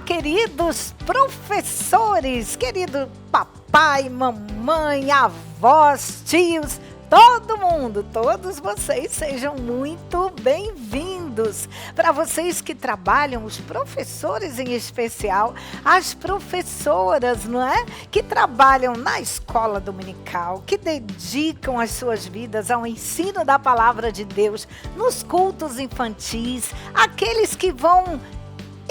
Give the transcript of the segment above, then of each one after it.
queridos professores, querido papai, mamãe, avós, tios, todo mundo, todos vocês sejam muito bem-vindos. Para vocês que trabalham, os professores em especial, as professoras, não é? Que trabalham na escola dominical, que dedicam as suas vidas ao ensino da palavra de Deus, nos cultos infantis, aqueles que vão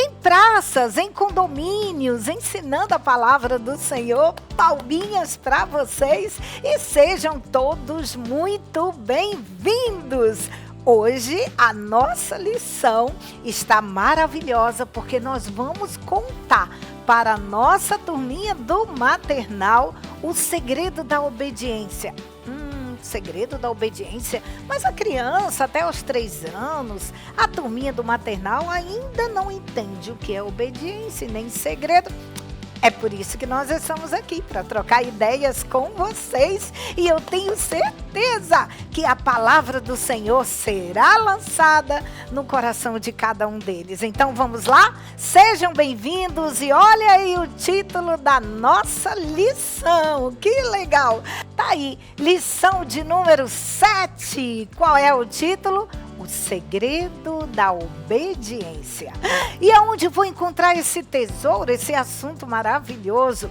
em praças, em condomínios, ensinando a palavra do Senhor. Palminhas para vocês e sejam todos muito bem-vindos. Hoje a nossa lição está maravilhosa porque nós vamos contar para a nossa turminha do maternal o segredo da obediência. Segredo da obediência, mas a criança até os 3 anos, a turminha do maternal ainda não entende o que é obediência e nem segredo. É por isso que nós estamos aqui, para trocar ideias com vocês, e eu tenho certeza que a palavra do Senhor será lançada no coração de cada um deles. Então vamos lá? Sejam bem-vindos e olha aí o título da nossa lição, que legal! Tá aí, lição de número 7, qual é o título? O segredo da obediência. E aonde vou encontrar esse tesouro, esse assunto maravilhoso?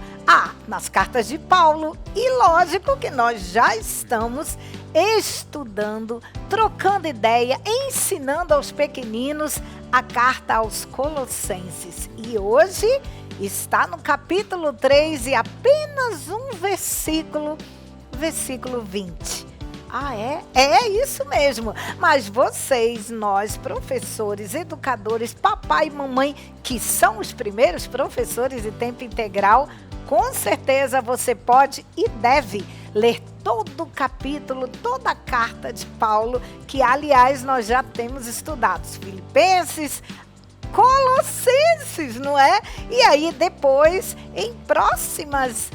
Nas cartas de Paulo. E lógico que nós já estamos estudando, trocando ideia, ensinando aos pequeninos a carta aos Colossenses. E hoje está no capítulo 3 e apenas um versículo 20. É isso mesmo. Mas vocês, nós, professores, educadores, papai e mamãe, que são os primeiros professores de tempo integral, com certeza você pode e deve ler todo o capítulo, toda a carta de Paulo, que aliás nós já temos estudado. Filipenses, Colossenses, não é? E aí depois, em próximas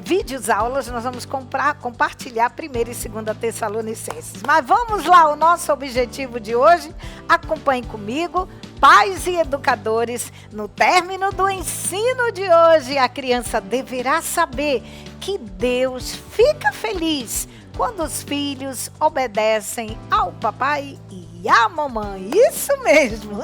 vídeos aulas, nós vamos compartilhar 1ª e 2ª Tessalonicenses. Mas vamos lá, o nosso objetivo de hoje, acompanhe comigo, pais e educadores, no término do ensino de hoje, a criança deverá saber que Deus fica feliz quando os filhos obedecem ao papai e à mamãe. Isso mesmo!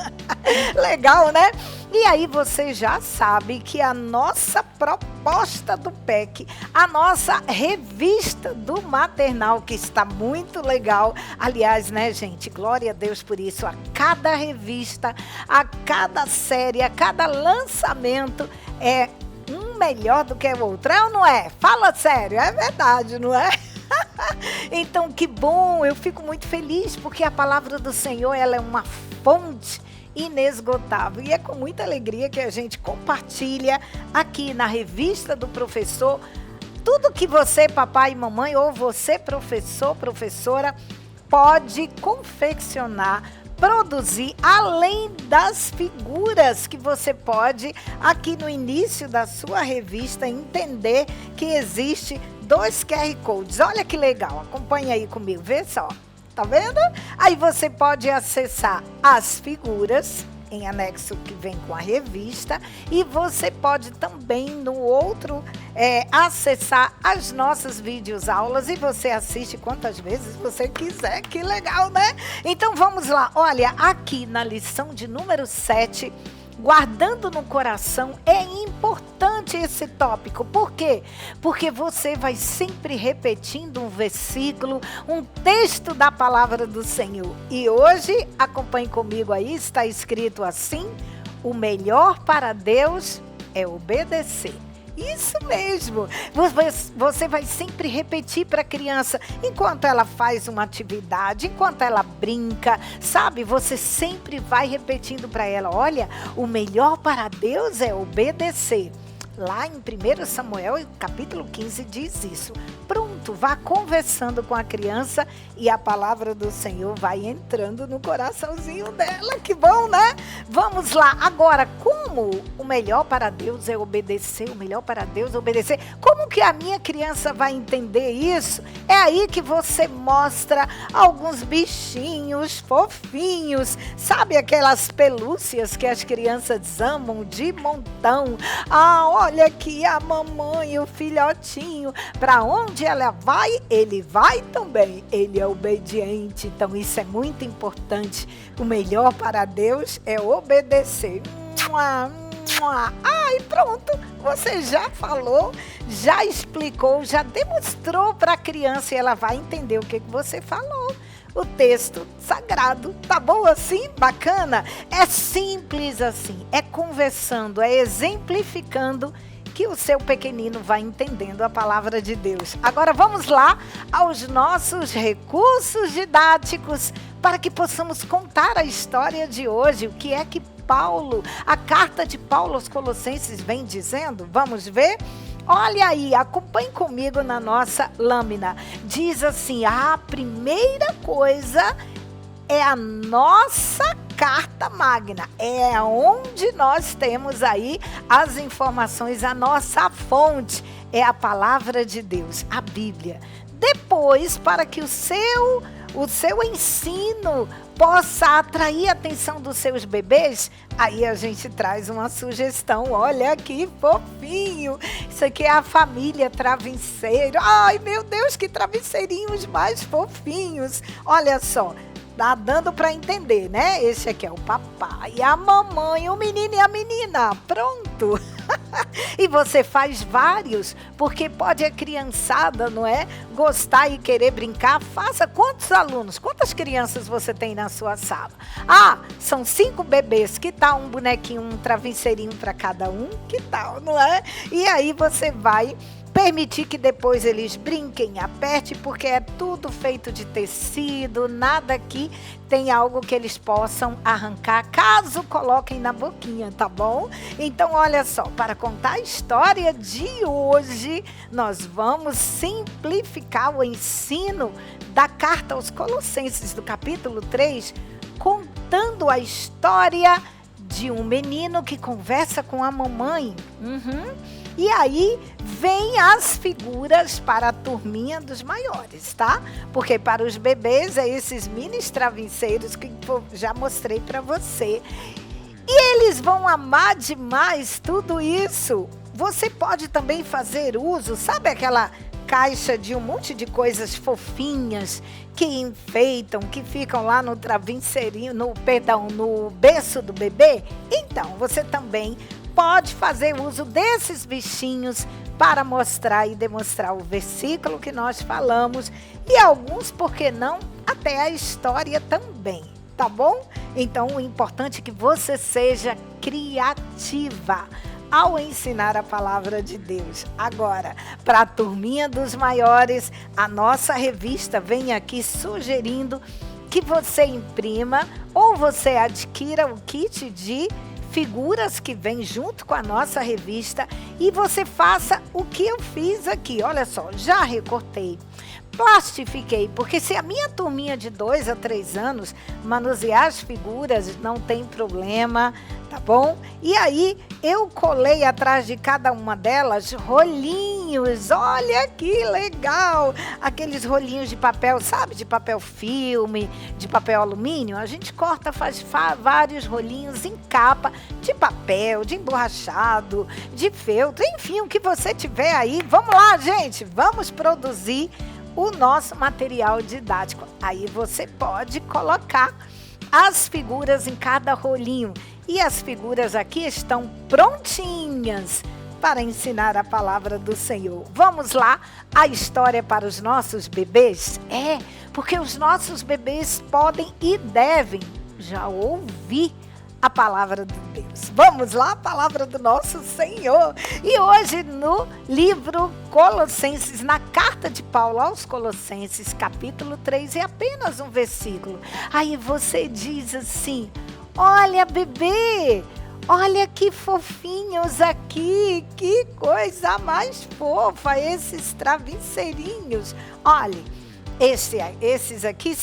Legal, né? E aí você já sabe que a nossa proposta do PEC, a nossa revista do maternal, que está muito legal. Aliás, né, gente? Glória a Deus por isso. A cada revista, a cada série, a cada lançamento é um melhor do que o outro. É ou não é? Fala sério, é verdade, não é? Então, que bom, eu fico muito feliz porque a palavra do Senhor, ela é uma fonte inesgotável e é com muita alegria que a gente compartilha aqui na revista do professor tudo que você, papai e mamãe, ou você, professor, professora, pode confeccionar, produzir, além das figuras que você pode, aqui no início da sua revista, entender que existe 2 QR Codes. Olha que legal, acompanha aí comigo, vê só. Tá vendo? Aí você pode acessar as figuras em anexo que vem com a revista e você pode também no outro acessar as nossas videoaulas e você assiste quantas vezes você quiser. Que legal, né? Então vamos lá. Olha, aqui na lição de número 7, guardando no coração, é importante esse tópico. Por quê? Porque você vai sempre repetindo um versículo, um texto da palavra do Senhor. E hoje, acompanhe comigo aí, está escrito assim: o melhor para Deus é obedecer. Isso mesmo, você vai sempre repetir para a criança, enquanto ela faz uma atividade, enquanto ela brinca, sabe? Você sempre vai repetindo para ela, olha, o melhor para Deus é obedecer. Lá em 1 Samuel, capítulo 15, diz isso. Pronto, alto, vá conversando com a criança e a palavra do Senhor vai entrando no coraçãozinho dela. Que bom, né? Vamos lá. Agora, como o melhor para Deus é obedecer, o melhor para Deus é obedecer. Como que a minha criança vai entender isso? É aí que você mostra alguns bichinhos fofinhos, sabe aquelas pelúcias que as crianças amam de montão? Ah, olha aqui a mamãe e o filhotinho, para onde ela vai, ele vai também, ele é obediente. Então isso é muito importante. O melhor para Deus é obedecer. Ah, e pronto, você já falou, já explicou, já demonstrou para a criança e ela vai entender o que você falou. O texto sagrado, tá bom assim? Bacana? É simples assim, é conversando, é exemplificando que o seu pequenino vai entendendo a palavra de Deus. Agora vamos lá aos nossos recursos didáticos para que possamos contar a história de hoje. O que é que a carta de Paulo aos Colossenses vem dizendo? Vamos ver? Olha aí, acompanhe comigo na nossa lâmina. Diz assim, a primeira coisa é a nossa carta magna. É onde nós temos aí as informações, a nossa fonte. É a palavra de Deus, a Bíblia. Depois, para que o seu ensino possa atrair a atenção dos seus bebês, aí a gente traz uma sugestão. Olha que fofinho! Isso aqui é a família Travesseiro. Ai, meu Deus, que travesseirinhos mais fofinhos! Olha só, tá dando para entender, né? Esse aqui é o papai, a mamãe, o menino e a menina. Pronto! E você faz vários, porque pode a criançada, não é? Gostar e querer brincar. Faça. Quantos alunos, quantas crianças você tem na sua sala? Ah, são 5 bebês. Que tal um bonequinho, um travesseirinho para cada um? Que tal, não é? E aí você vai permitir que depois eles brinquem, aperte, porque é tudo feito de tecido, nada aqui tem algo que eles possam arrancar, caso coloquem na boquinha, tá bom? Então, olha só, para contar a história de hoje, nós vamos simplificar o ensino da carta aos Colossenses, do capítulo 3, contando a história de um menino que conversa com a mamãe. E aí vem as figuras para a turminha dos maiores, tá? Porque para os bebês é esses mini travesseiros que eu já mostrei para você. E eles vão amar demais tudo isso. Você pode também fazer uso, sabe aquela caixa de um monte de coisas fofinhas que enfeitam, que ficam lá no travesseirinho, no berço do bebê? Então, você também pode fazer uso desses bichinhos para mostrar e demonstrar o versículo que nós falamos e alguns, por que não, até a história também, tá bom? Então, o importante é que você seja criativa ao ensinar a palavra de Deus. Agora, para a turminha dos maiores, a nossa revista vem aqui sugerindo que você imprima ou você adquira o kit de figuras que vem junto com a nossa revista e você faça o que eu fiz aqui. Olha só, já recortei, plastifiquei, porque se a minha turminha de 2 a 3 anos manusear as figuras, não tem problema, tá bom? E aí eu colei atrás de cada uma delas rolinhos. Olha que legal! Aqueles rolinhos de papel, sabe? De papel filme, de papel alumínio. A gente corta, faz vários rolinhos em capa de papel, de emborrachado, de feltro, enfim, o que você tiver aí. Vamos lá, gente! Vamos produzir o nosso material didático. Aí você pode colocar as figuras em cada rolinho. E as figuras aqui estão prontinhas para ensinar a palavra do Senhor. Vamos lá, a história para os nossos bebês? É, porque os nossos bebês podem e devem já ouvir a palavra de Deus. Vamos lá, a palavra do nosso Senhor. E hoje no livro Colossenses, na carta de Paulo aos Colossenses, capítulo 3, é apenas um versículo. Aí você diz assim: olha, bebê, Olha que fofinhos aqui, que coisa mais fofa, esses travesseirinhos. Olha, esses aqui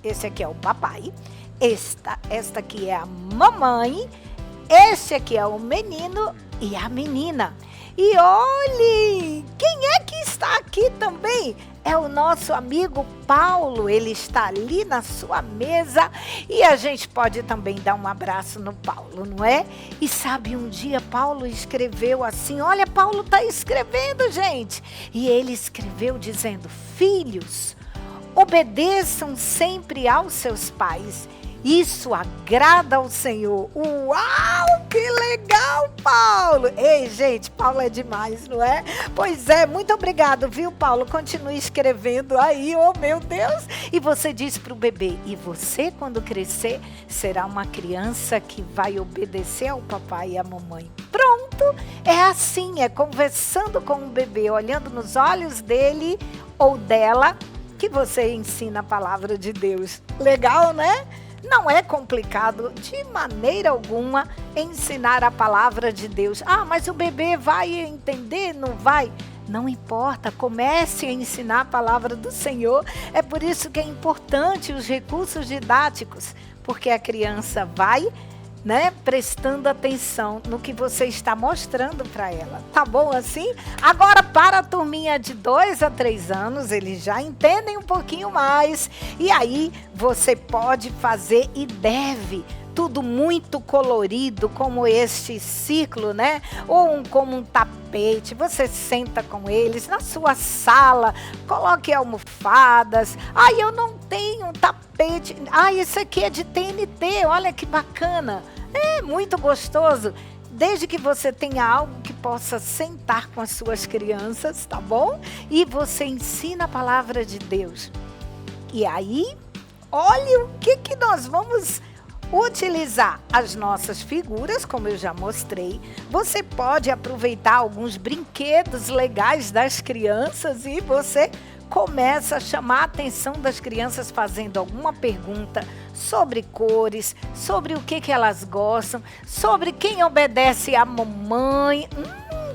esse aqui é o papai, esta aqui é a mamãe, esse aqui é o menino e a menina. E olhe, quem é que está aqui também? É o nosso amigo Paulo, ele está ali na sua mesa e a gente pode também dar um abraço no Paulo, não é? E sabe, um dia Paulo escreveu assim, olha, Paulo está escrevendo, gente. E ele escreveu dizendo, filhos, obedeçam sempre aos seus pais. Isso agrada ao Senhor. Uau, que legal, Paulo. Ei, gente, Paulo é demais, não é? Pois é, muito obrigado, viu, Paulo? Continue escrevendo aí, oh meu Deus. E você diz para o bebê, e você, quando crescer, será uma criança que vai obedecer ao papai e à mamãe. Pronto, é assim, é conversando com o bebê, olhando nos olhos dele ou dela, que você ensina a palavra de Deus. Legal, né? Não é complicado de maneira alguma ensinar a palavra de Deus. Ah, mas o bebê vai entender? Não vai? Não importa, comece a ensinar a palavra do Senhor. É por isso que é importante os recursos didáticos, porque a criança vai, né, prestando atenção no que você está mostrando para ela. Tá bom assim? Agora, para a turminha de 2 a 3 anos, eles já entendem um pouquinho mais. E aí, você pode fazer e deve tudo muito colorido, como este círculo, né? Ou como um tapete. Você senta com eles na sua sala, coloque almofadas. Ai, eu não tenho um tapete. Ai, esse aqui é de TNT, olha que bacana. É muito gostoso, desde que você tenha algo que possa sentar com as suas crianças, tá bom? E você ensina a palavra de Deus. E aí, olha o que nós vamos utilizar. As nossas figuras, como eu já mostrei. Você pode aproveitar alguns brinquedos legais das crianças e você começa a chamar a atenção das crianças fazendo alguma pergunta sobre cores, sobre o que elas gostam, sobre quem obedece à mamãe.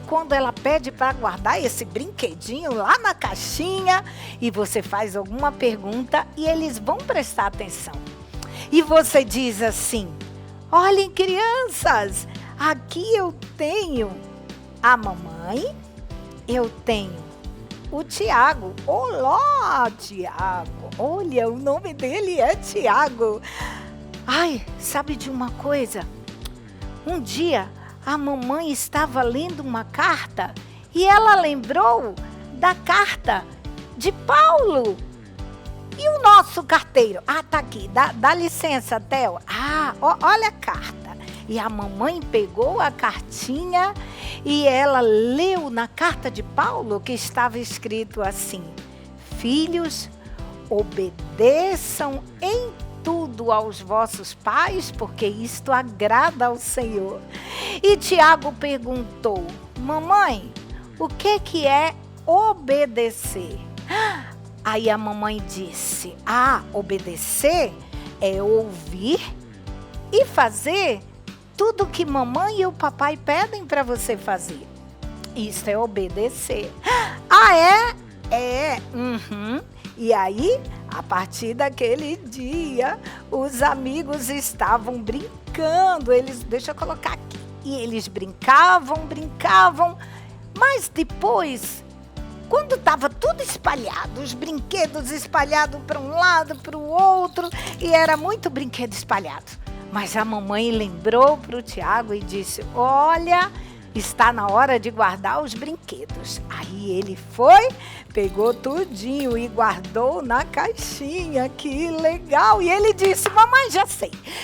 Quando ela pede para guardar esse brinquedinho lá na caixinha e você faz alguma pergunta e eles vão prestar atenção. E você diz assim, olhem crianças, aqui eu tenho a mamãe, eu tenho o Tiago. Olá, Tiago. Olha, o nome dele é Tiago. Ai, sabe de uma coisa? Um dia, a mamãe estava lendo uma carta e ela lembrou da carta de Paulo. E o nosso carteiro? Ah, tá aqui. Dá licença, Theo. Ah, olha a carta. E a mamãe pegou a cartinha e ela leu na carta de Paulo que estava escrito assim: filhos, obedeçam em tudo aos vossos pais, porque isto agrada ao Senhor. E Tiago perguntou: mamãe, o que é obedecer? Aí a mamãe disse: obedecer é ouvir e fazer tudo que mamãe e o papai pedem para você fazer. Isso é obedecer. E aí, a partir daquele dia, os amigos estavam brincando. Deixa eu colocar aqui. E eles brincavam, mas depois, quando estava tudo espalhado, os brinquedos espalhados para um lado, para o outro, e era muito brinquedo espalhado. Mas a mamãe lembrou para o Tiago e disse: olha, está na hora de guardar os brinquedos. Aí ele foi, pegou tudinho e guardou na caixinha. Que legal! E ele disse: mamãe,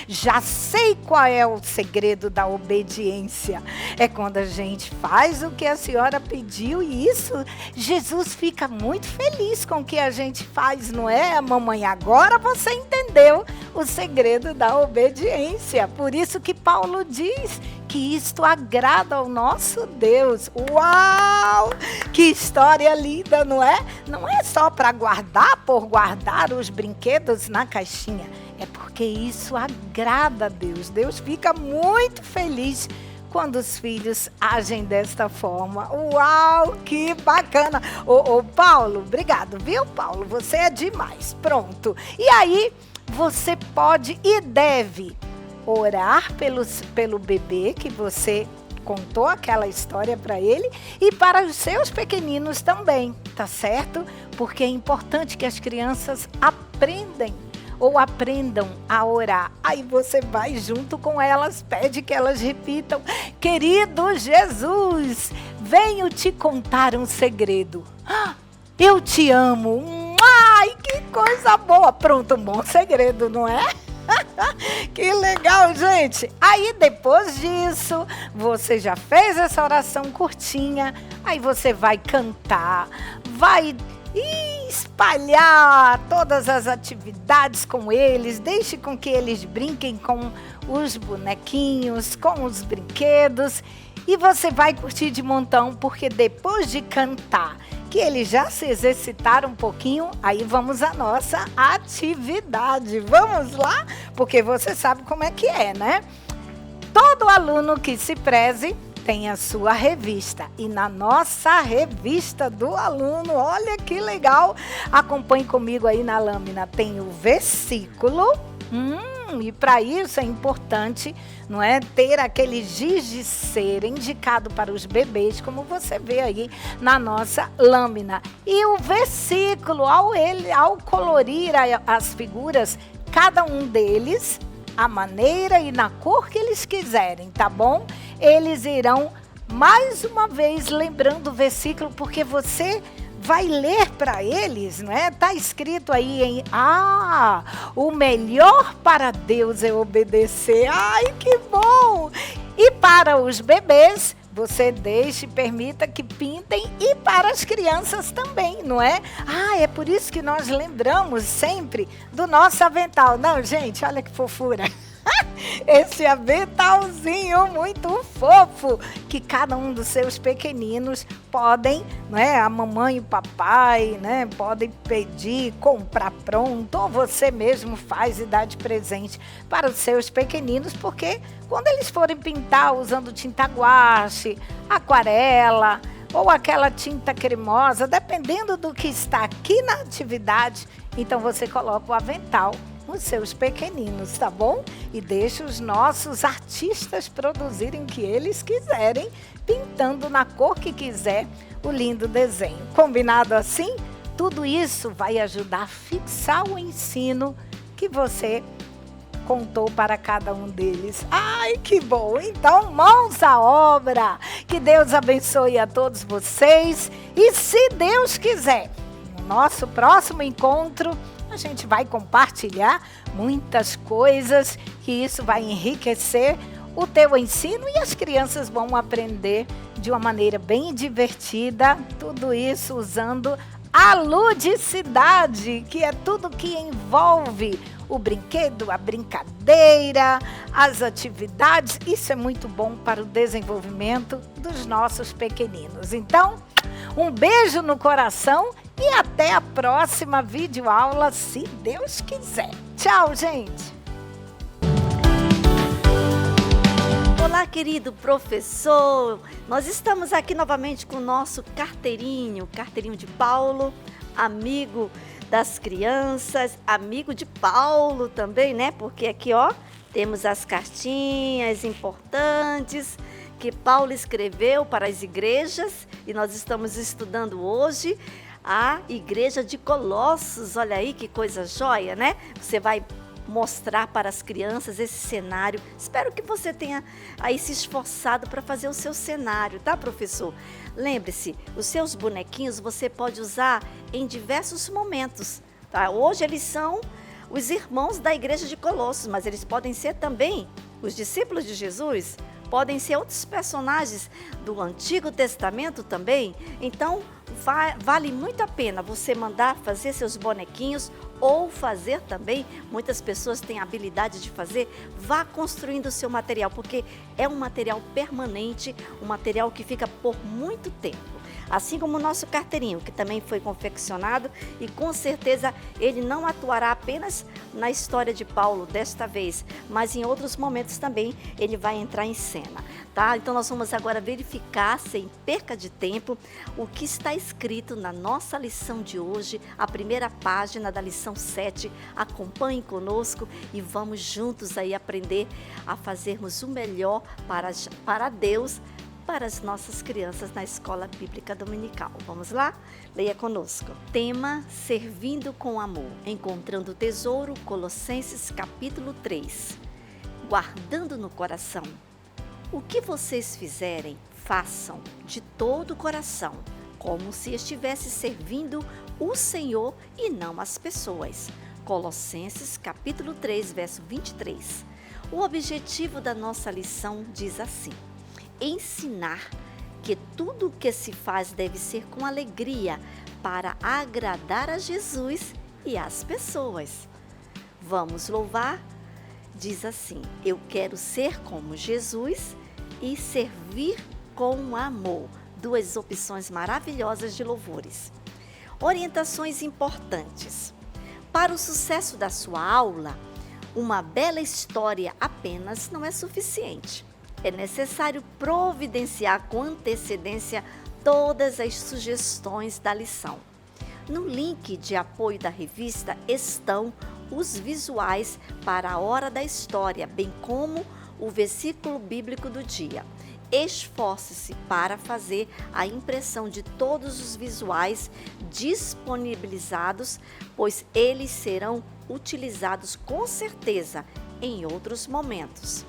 já sei qual é o segredo da obediência. É quando a gente faz o que a senhora pediu e isso, Jesus fica muito feliz com o que a gente faz, não é, mamãe? Agora você entendeu o segredo da obediência. Por isso que Paulo diz que isto agrada ao nosso Deus. Uau! Que história linda, não é? Não é só para guardar por guardar os brinquedos na caixinha. É porque isso agrada a Deus. Deus fica muito feliz quando os filhos agem desta forma. Uau, que bacana! Ô, Paulo, obrigado, viu, Paulo? Você é demais. Pronto. E aí, você pode e deve orar pelo bebê que você contou aquela história para ele e para os seus pequeninos também, tá certo? Porque é importante que as crianças aprendam a orar. Aí você vai junto com elas, pede que elas repitam: querido Jesus, venho te contar um segredo. Eu te amo. Ai, que coisa boa. Pronto, um bom segredo, não é? Que legal, gente. Aí depois disso, você já fez essa oração curtinha, aí você vai cantar, vai espalhar todas as atividades com eles, deixe com que eles brinquem com os bonequinhos, com os brinquedos, e você vai curtir de montão, porque depois de cantar, que eles já se exercitaram um pouquinho, aí vamos à nossa atividade. Vamos lá? Porque você sabe como é que é, né? Todo aluno que se preze tem a sua revista. E na nossa revista do aluno, olha que legal, acompanhe comigo aí na lâmina, tem o versículo. E para isso é importante, não é, ter aquele giz de cera indicado para os bebês, como você vê aí na nossa lâmina. E o versículo, ao colorir as figuras, cada um deles, a maneira e na cor que eles quiserem, tá bom? Eles irão mais uma vez lembrando o versículo, porque você vai ler para eles, não é? Tá escrito aí o melhor para Deus é obedecer. Ai, que bom! E para os bebês, você deixe e permita que pintem, e para as crianças também, não é? É por isso que nós lembramos sempre do nosso avental. Não, gente, olha que fofura. Esse aventalzinho muito fofo, que cada um dos seus pequeninos podem, né, a mamãe e o papai, né, podem pedir, comprar pronto, ou você mesmo faz e dá de presente para os seus pequeninos, porque quando eles forem pintar usando tinta guache, aquarela ou aquela tinta cremosa, dependendo do que está aqui na atividade, então você coloca o avental os seus pequeninos, tá bom? E deixa os nossos artistas produzirem o que eles quiserem, pintando na cor que quiser o lindo desenho. Combinado assim? Tudo isso vai ajudar a fixar o ensino que você contou para cada um deles. Ai, que bom! Então, mãos à obra! Que Deus abençoe a todos vocês. E se Deus quiser, no nosso próximo encontro, a gente vai compartilhar muitas coisas, que isso vai enriquecer o teu ensino e as crianças vão aprender de uma maneira bem divertida, tudo isso usando a ludicidade, que é tudo que envolve o brinquedo, a brincadeira, as atividades. Isso é muito bom para o desenvolvimento dos nossos pequeninos. Então, um beijo no coração e até a próxima videoaula, se Deus quiser. Tchau, gente! Olá, querido professor! Nós estamos aqui novamente com o nosso carteirinho de Paulo, amigo das crianças, amigo de Paulo também, né? Porque aqui, ó, temos as cartinhas importantes que Paulo escreveu para as igrejas, e nós estamos estudando hoje a igreja de Colossos. Olha aí que coisa jóia, né? Você vai mostrar para as crianças esse cenário. Espero que você tenha aí se esforçado para fazer o seu cenário, tá, professor? Lembre-se, os seus bonequinhos você pode usar em diversos momentos, tá? Hoje eles são os irmãos da igreja de Colossos, mas eles podem ser também os discípulos de Jesus, podem ser outros personagens do Antigo Testamento também. Então, vale muito a pena você mandar fazer seus bonequinhos ou fazer também. Muitas pessoas têm a habilidade de fazer. Vá construindo o seu material, porque é um material permanente, um material que fica por muito tempo. Assim como o nosso carteirinho, que também foi confeccionado, e com certeza ele não atuará apenas na história de Paulo desta vez, mas em outros momentos também ele vai entrar em cena, tá? Então nós vamos agora verificar, sem perca de tempo, o que está escrito na nossa lição de hoje, a primeira página da lição 7. Acompanhe conosco e vamos juntos aí aprender a fazermos o melhor para Deus, para as nossas crianças na escola bíblica dominical. Vamos lá? Leia conosco. Tema: servindo com amor. Encontrando o tesouro, Colossenses capítulo 3. Guardando no coração. O que vocês fizerem, façam de todo o coração, como se estivesse servindo o Senhor e não as pessoas. Colossenses capítulo 3, verso 23. O objetivo da nossa lição diz assim: ensinar que tudo o que se faz deve ser com alegria para agradar a Jesus e às pessoas. Vamos louvar? Diz assim: eu quero ser como Jesus e servir com amor. Duas opções maravilhosas de louvores. Orientações importantes. Para o sucesso da sua aula, uma bela história apenas não é suficiente. É necessário providenciar com antecedência todas as sugestões da lição. No link de apoio da revista estão os visuais para a hora da história, bem como o versículo bíblico do dia. Esforce-se para fazer a impressão de todos os visuais disponibilizados, pois eles serão utilizados com certeza em outros momentos.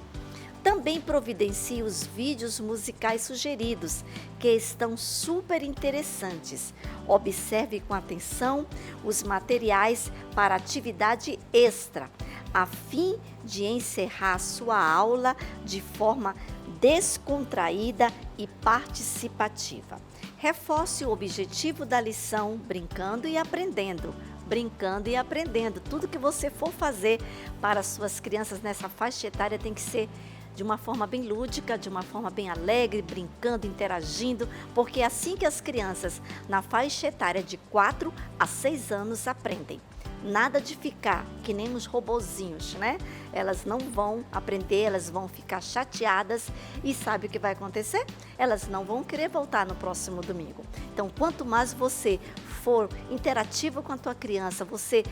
Também providencie os vídeos musicais sugeridos, que estão super interessantes. Observe com atenção os materiais para atividade extra, a fim de encerrar sua aula de forma descontraída e participativa. Reforce o objetivo da lição brincando e aprendendo. Brincando e aprendendo. Tudo que você for fazer para suas crianças nessa faixa etária tem que ser de uma forma bem lúdica, de uma forma bem alegre, brincando, interagindo, porque é assim que as crianças na faixa etária de 4 a 6 anos aprendem. Nada de ficar que nem uns robozinhos, né? Elas não vão aprender, elas vão ficar chateadas e sabe o que vai acontecer? Elas não vão querer voltar no próximo domingo. Então, quanto mais você for interativo com a tua criança, você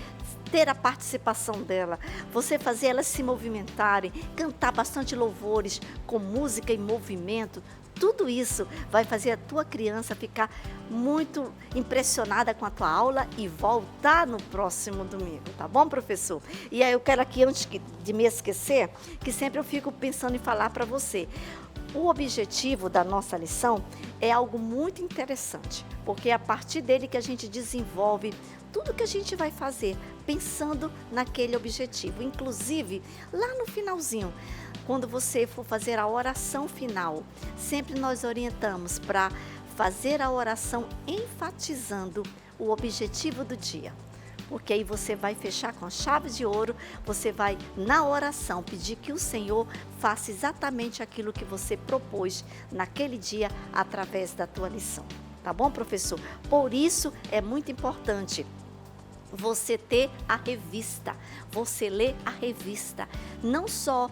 ter a participação dela, você fazer elas se movimentarem, cantar bastante louvores com música e movimento, tudo isso vai fazer a tua criança ficar muito impressionada com a tua aula e voltar no próximo domingo, tá bom, professor? E aí eu quero aqui, antes de me esquecer, que sempre eu fico pensando em falar para você. O objetivo da nossa lição é algo muito interessante, porque é a partir dele que a gente desenvolve tudo que a gente vai fazer, pensando naquele objetivo. Inclusive, lá no finalzinho, quando você for fazer a oração final, sempre nós orientamos para fazer a oração enfatizando o objetivo do dia. Porque aí você vai fechar com chave de ouro, você vai, na oração, pedir que o Senhor faça exatamente aquilo que você propôs naquele dia através da tua lição. Tá bom, professor? Por isso é muito importante você ter a revista, você ler a revista, não só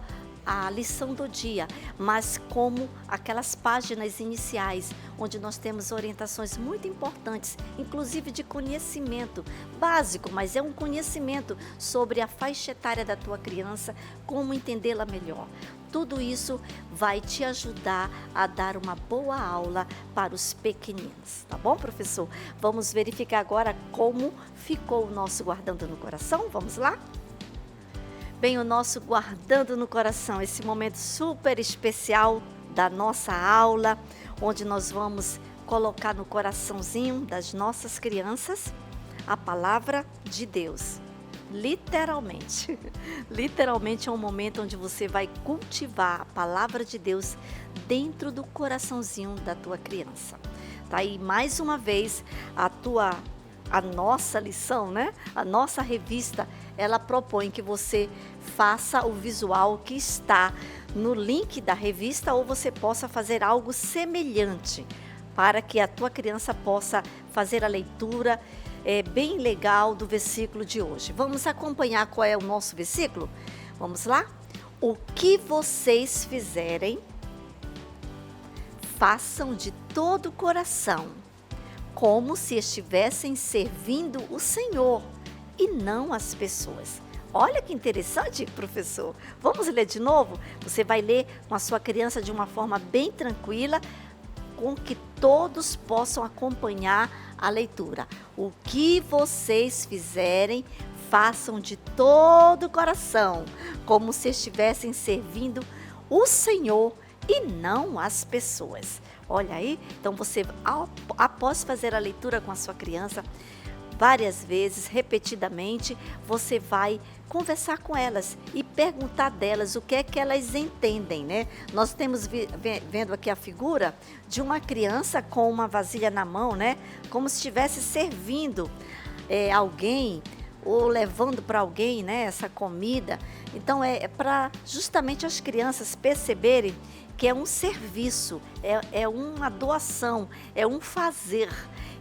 a lição do dia, mas como aquelas páginas iniciais, onde nós temos orientações muito importantes, inclusive de conhecimento básico, mas é um conhecimento sobre a faixa etária da tua criança, como entendê-la melhor. Tudo isso vai te ajudar a dar uma boa aula para os pequeninos, tá bom, professor? Vamos verificar agora como ficou o nosso Guardando no Coração, vamos lá? Bem, o nosso Guardando no Coração, esse momento super especial da nossa aula, onde nós vamos colocar no coraçãozinho das nossas crianças a palavra de Deus. Literalmente, literalmente é um momento onde você vai cultivar a palavra de Deus dentro do coraçãozinho da tua criança. Tá aí mais uma vez a nossa lição, né? A nossa revista, ela propõe que você faça o visual que está no link da revista ou você possa fazer algo semelhante. para que a tua criança possa fazer a leitura bem legal do versículo de hoje. Vamos acompanhar qual é o nosso versículo? Vamos lá? O que vocês fizerem, façam de todo o coração, como se estivessem servindo o Senhor e não as pessoas. Olha que interessante, professor. Vamos ler de novo? Você vai ler com a sua criança de uma forma bem tranquila, com que todos possam acompanhar a leitura. O que vocês fizerem, façam de todo o coração, como se estivessem servindo o Senhor e não as pessoas. Olha aí, então você, após fazer a leitura com a sua criança, várias vezes, repetidamente, você vai conversar com elas e perguntar delas o que é que elas entendem, né? Nós temos vendo aqui a figura de uma criança com uma vasilha na mão, né? Como se estivesse servindo alguém ou levando para alguém, né, essa comida. Então é para justamente as crianças perceberem que é um serviço, é uma doação, é um fazer.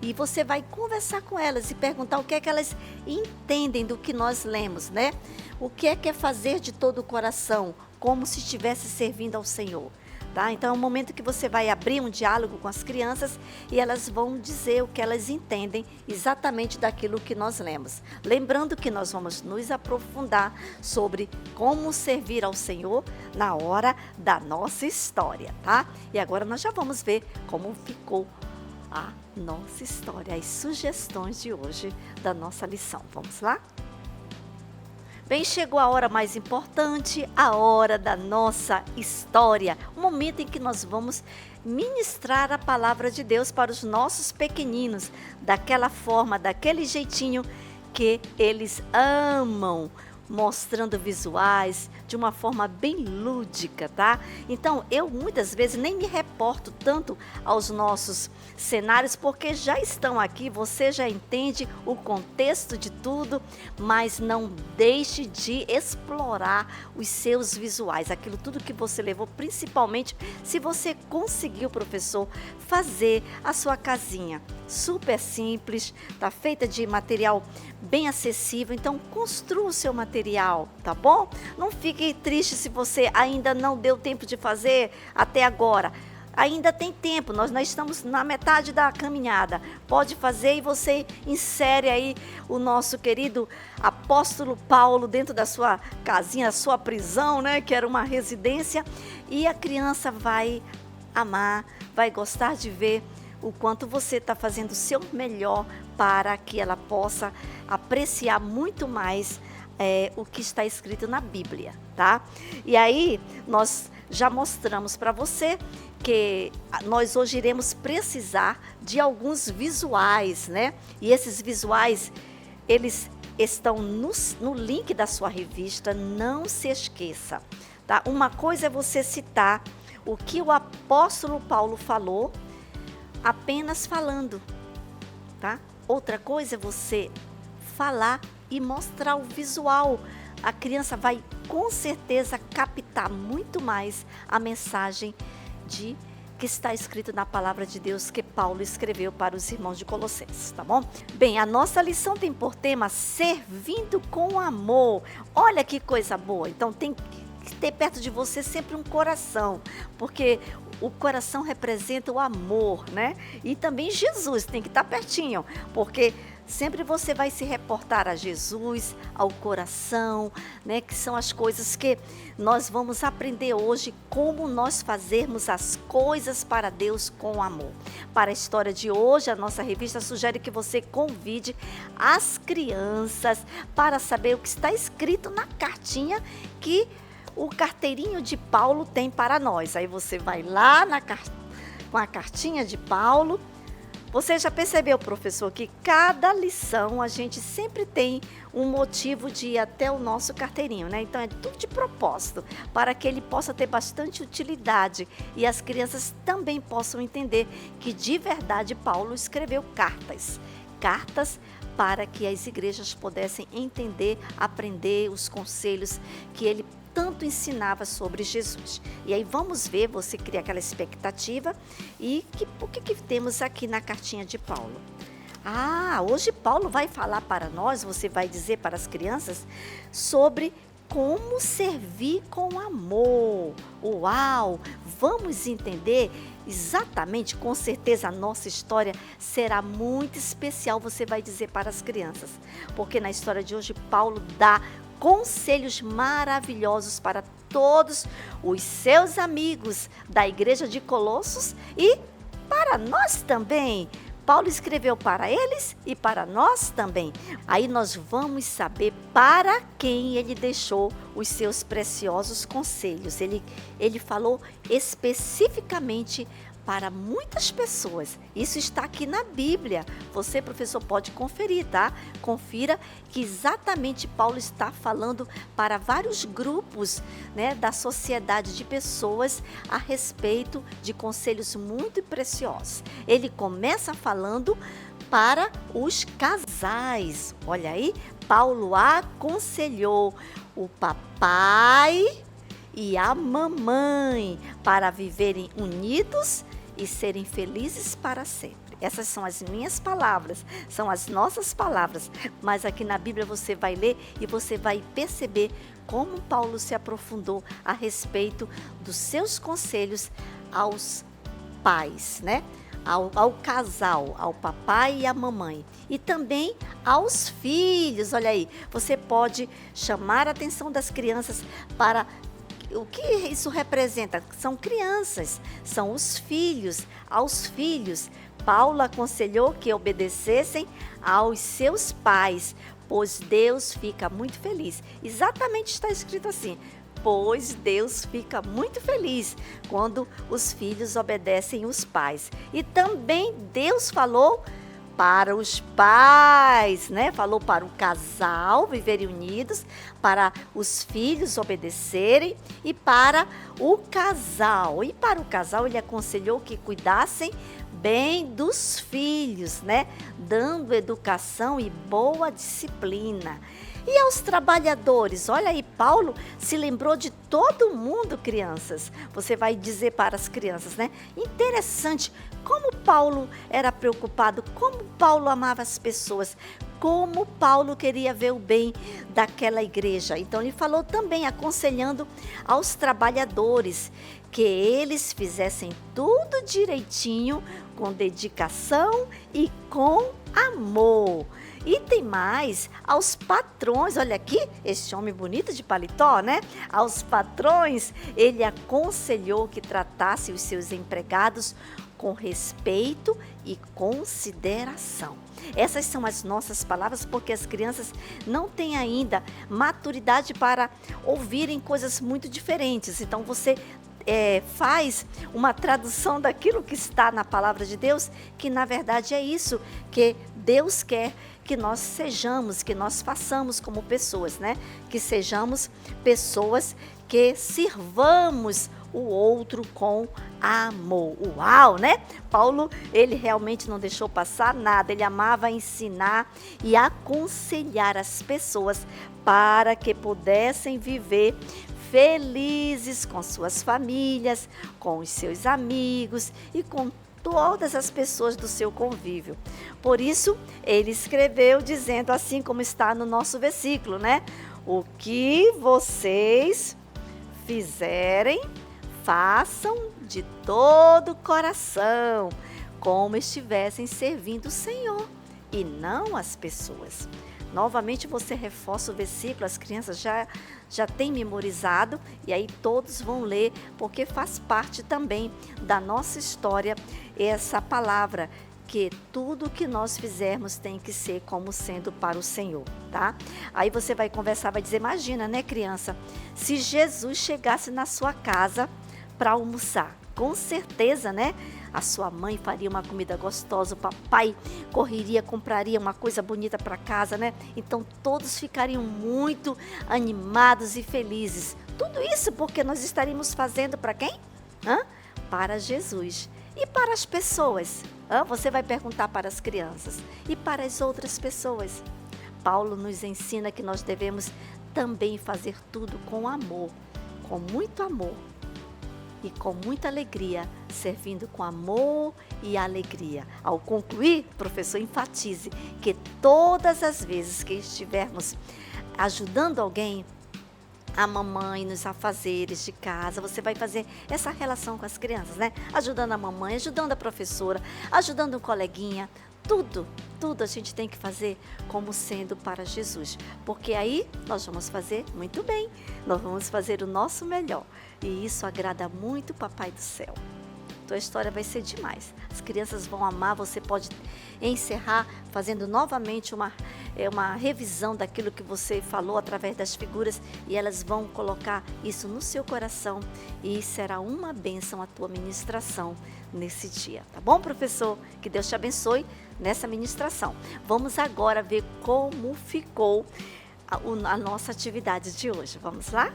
E você vai conversar com elas e perguntar o que é que elas entendem do que nós lemos, né? O que é fazer de todo o coração, como se estivesse servindo ao Senhor. Tá? Então é um momento que você vai abrir um diálogo com as crianças e elas vão dizer o que elas entendem exatamente daquilo que nós lemos. Lembrando que nós vamos nos aprofundar sobre como servir ao Senhor na hora da nossa história, tá? E agora nós já vamos ver como ficou a nossa história, as sugestões de hoje da nossa lição. Vamos lá? Bem, chegou a hora mais importante, a hora da nossa história. O momento em que nós vamos ministrar a palavra de Deus para os nossos pequeninos, daquela forma, daquele jeitinho que eles amam, mostrando visuais de uma forma bem lúdica, tá? Então, eu muitas vezes nem me reporto tanto aos nossos cenários, porque já estão aqui, você já entende o contexto de tudo, mas não deixe de explorar os seus visuais, aquilo tudo que você levou, principalmente se você conseguiu, professor, fazer a sua casinha. Super simples, tá feita de material bem acessível, então construa o seu material, tá bom? Não fique triste se você ainda não deu tempo de fazer até agora. Ainda tem tempo, nós estamos na metade da caminhada. Pode fazer e você insere aí o nosso querido apóstolo Paulo dentro da sua casinha, a sua prisão, né? Que era uma residência. E a criança vai amar, vai gostar de ver o quanto você está fazendo o seu melhor para que ela possa apreciar muito mais o que está escrito na Bíblia, tá? E aí, nós já mostramos para você que nós hoje iremos precisar de alguns visuais, né? E esses visuais, eles estão no link da sua revista, não se esqueça, tá? Uma coisa é você citar o que o apóstolo Paulo falou, apenas falando, tá? Outra coisa é você falar e mostrar o visual. A criança vai com certeza captar muito mais a mensagem que está escrito na palavra de Deus que Paulo escreveu para os irmãos de Colossenses, tá bom? Bem, a nossa lição tem por tema servindo com amor. Olha que coisa boa. Então tem que ter perto de você sempre um coração, porque o coração representa o amor, né? E também Jesus tem que estar pertinho, porque sempre você vai se reportar a Jesus, ao coração, né? Que são as coisas que nós vamos aprender hoje, como nós fazermos as coisas para Deus com amor. Para a história de hoje, a nossa revista sugere que você convide as crianças para saber o que está escrito na cartinha que o carteirinho de Paulo tem para nós. Aí você vai lá com a cartinha de Paulo. Você já percebeu, professor, que cada lição a gente sempre tem um motivo de ir até o nosso carteirinho, né? Então é tudo de propósito, para que ele possa ter bastante utilidade e as crianças também possam entender que de verdade Paulo escreveu cartas para que as igrejas pudessem entender, aprender os conselhos que ele tanto ensinava sobre Jesus. E aí vamos ver, você cria aquela expectativa e o que temos aqui na cartinha de Paulo. Hoje Paulo vai falar para nós, você vai dizer para as crianças, sobre como servir com amor. Uau! Vamos entender exatamente, com certeza a nossa história será muito especial, você vai dizer para as crianças. Porque na história de hoje, Paulo dá conselhos maravilhosos para todos os seus amigos da igreja de Colossos e para nós também. Paulo escreveu para eles e para nós também. Aí nós vamos saber para quem ele deixou os seus preciosos conselhos. Ele falou especificamente para muitas pessoas. Isso está aqui na Bíblia. Você, professor, pode conferir, tá? Confira que exatamente Paulo está falando para vários grupos, né, da sociedade de pessoas a respeito de conselhos muito preciosos. Ele começa falando para os casais. Olha aí, Paulo aconselhou o papai e a mamãe para viverem unidos e serem felizes para sempre. Essas são as minhas palavras, são as nossas palavras, mas aqui na Bíblia você vai ler e você vai perceber como Paulo se aprofundou a respeito dos seus conselhos aos pais, né? Ao casal, ao papai e à mamãe. E também aos filhos. Olha aí, você pode chamar a atenção das crianças para o que isso representa. São crianças, são os filhos. Aos filhos, Paulo aconselhou que obedecessem aos seus pais, pois Deus fica muito feliz. Exatamente está escrito assim. Pois Deus fica muito feliz quando os filhos obedecem os pais. E também Deus falou para os pais, né? Falou para o casal viverem unidos, para os filhos obedecerem e para o casal. E para o casal ele aconselhou que cuidassem bem dos filhos, né? Dando educação e boa disciplina. E aos trabalhadores, olha aí, Paulo se lembrou de todo mundo, crianças. Você vai dizer para as crianças, né? Interessante como Paulo era preocupado, como Paulo amava as pessoas, como Paulo queria ver o bem daquela igreja. Então ele falou também, aconselhando aos trabalhadores, que eles fizessem tudo direitinho, com dedicação e com amor. E tem mais, aos patrões, olha aqui, esse homem bonito de paletó, né? Aos patrões, ele aconselhou que tratasse os seus empregados com respeito e consideração. Essas são as nossas palavras, porque as crianças não têm ainda maturidade para ouvirem coisas muito diferentes. Então você faz uma tradução daquilo que está na palavra de Deus, que na verdade é isso que Deus quer que nós sejamos, que nós façamos como pessoas, né? Que sejamos pessoas que sirvamos o outro com amor. Uau, né? Paulo, ele realmente não deixou passar nada, ele amava ensinar e aconselhar as pessoas para que pudessem viver felizes com suas famílias, com os seus amigos e com todas as pessoas do seu convívio. Por isso, ele escreveu dizendo assim como está no nosso versículo, né? O que vocês fizerem, façam de todo o coração, como estivessem servindo o Senhor e não as pessoas. Novamente você reforça o versículo, as crianças já têm memorizado e aí todos vão ler, porque faz parte também da nossa história essa palavra, que tudo que nós fizermos tem que ser como sendo para o Senhor, tá? Aí você vai conversar, vai dizer, imagina, né, criança, se Jesus chegasse na sua casa para almoçar, com certeza, né? A sua mãe faria uma comida gostosa, o papai correria, compraria uma coisa bonita para casa, né? Então todos ficariam muito animados e felizes. Tudo isso porque nós estaríamos fazendo para quem? Para Jesus. E para as pessoas? Você vai perguntar para as crianças. E para as outras pessoas? Paulo nos ensina que nós devemos também fazer tudo com amor. com muito amor e com muita alegria, servindo com amor e alegria. Ao concluir, professor, enfatize que todas as vezes que estivermos ajudando alguém, a mamãe nos afazeres de casa, você vai fazer essa relação com as crianças, né? Ajudando a mamãe, ajudando a professora, ajudando um coleguinha, tudo a gente tem que fazer como sendo para Jesus, porque aí nós vamos fazer muito bem, nós vamos fazer o nosso melhor, e isso agrada muito o Papai do Céu. Tua história vai ser demais. As crianças vão amar. Você pode encerrar fazendo novamente uma revisão daquilo que você falou através das figuras, e elas vão colocar isso no seu coração, e será uma bênção a tua ministração nesse dia. Tá bom, professor? Que Deus te abençoe nessa ministração. Vamos agora ver como ficou a nossa atividade de hoje. Vamos lá?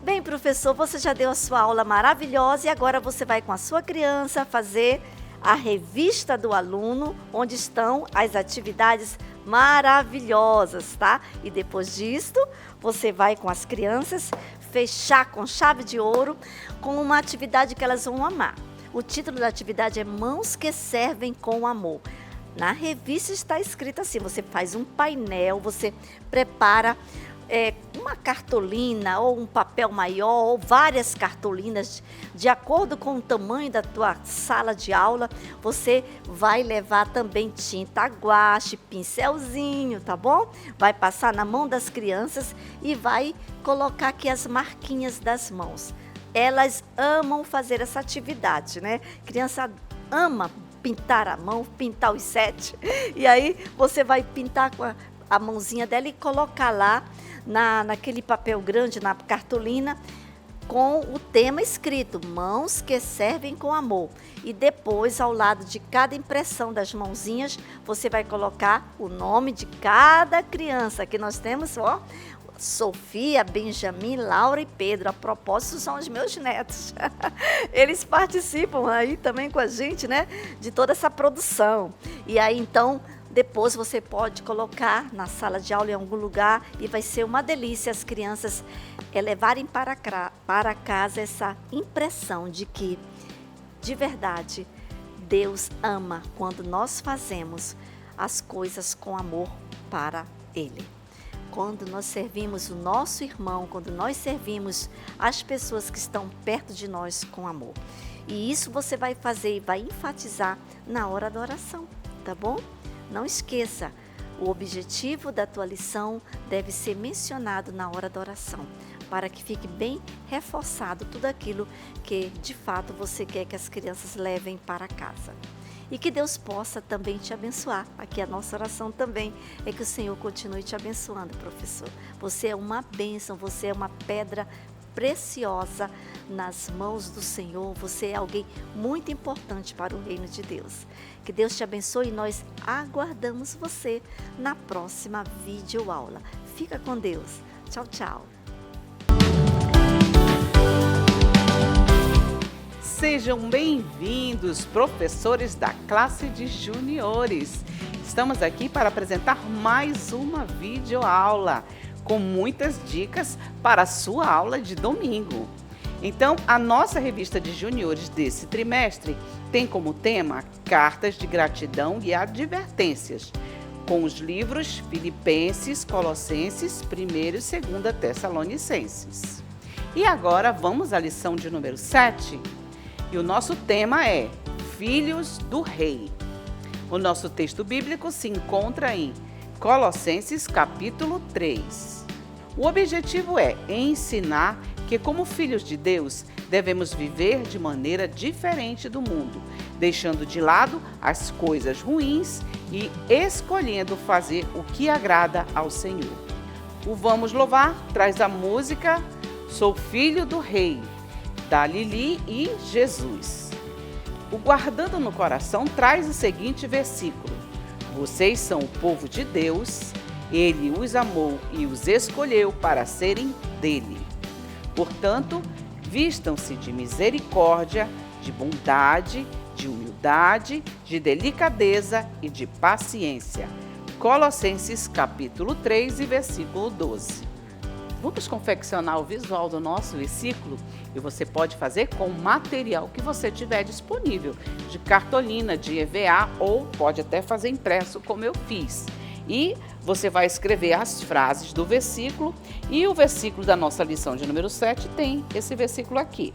Bem, professor, você já deu a sua aula maravilhosa e agora você vai com a sua criança fazer a revista do aluno, onde estão as atividades maravilhosas, tá? E depois disto, você vai com as crianças fechar com chave de ouro com uma atividade que elas vão amar. O título da atividade é Mãos que Servem com Amor. Na revista está escrito assim, você faz um painel, você prepara uma cartolina ou um papel maior ou várias cartolinas de acordo com o tamanho da tua sala de aula. Você vai levar também tinta guache, pincelzinho, tá bom? Vai passar na mão das crianças e vai colocar aqui as marquinhas das mãos. Elas amam fazer essa atividade, né? Criança ama pintar a mão, pintar os 7. E aí você vai pintar com a mãozinha dela e colocar lá naquele papel grande, na cartolina, com o tema escrito, Mãos que Servem com Amor. E depois, ao lado de cada impressão das mãozinhas, você vai colocar o nome de cada criança. Aqui nós temos, ó, Sofia, Benjamin, Laura e Pedro. A propósito, são os meus netos. Eles participam aí também com a gente, né, de toda essa produção. E aí, então, depois você pode colocar na sala de aula em algum lugar e vai ser uma delícia as crianças levarem para casa essa impressão de que, de verdade, Deus ama quando nós fazemos as coisas com amor para Ele. Quando nós servimos o nosso irmão, quando nós servimos as pessoas que estão perto de nós com amor. E isso você vai fazer e vai enfatizar na hora da oração, tá bom? Não esqueça, o objetivo da tua lição deve ser mencionado na hora da oração, para que fique bem reforçado tudo aquilo que, de fato, você quer que as crianças levem para casa. E que Deus possa também te abençoar. Aqui a nossa oração também é que o Senhor continue te abençoando, professor. Você é uma bênção, você é uma pedra preciosa nas mãos do Senhor. Você é alguém muito importante para o reino de Deus. Que Deus te abençoe e nós aguardamos você na próxima videoaula. Fica com Deus. Tchau, tchau. Sejam bem-vindos, professores da classe de juniores. Estamos aqui para apresentar mais uma videoaula com muitas dicas para a sua aula de domingo. Então, a nossa revista de juniores desse trimestre tem como tema cartas de gratidão e advertências, com os livros Filipenses, Colossenses, 1º e 2º Tessalonicenses. E agora vamos à lição de número 7. E o nosso tema é Filhos do Rei. O nosso texto bíblico se encontra em Colossenses capítulo 3. O objetivo é ensinar que, como filhos de Deus, devemos viver de maneira diferente do mundo, deixando de lado as coisas ruins e escolhendo fazer o que agrada ao Senhor. O Vamos Louvar traz a música Sou Filho do Rei, da Lili e Jesus. O Guardando no Coração traz o seguinte versículo: Vocês são o povo de Deus, Ele os amou e os escolheu para serem dele. Portanto, vistam-se de misericórdia, de bondade, de humildade, de delicadeza e de paciência. Colossenses capítulo 3 e versículo 12. Vamos confeccionar o visual do nosso versículo e você pode fazer com o material que você tiver disponível, de cartolina, de EVA ou pode até fazer impresso como eu fiz. E você vai escrever as frases do versículo e o versículo da nossa lição de número 7 tem esse versículo aqui.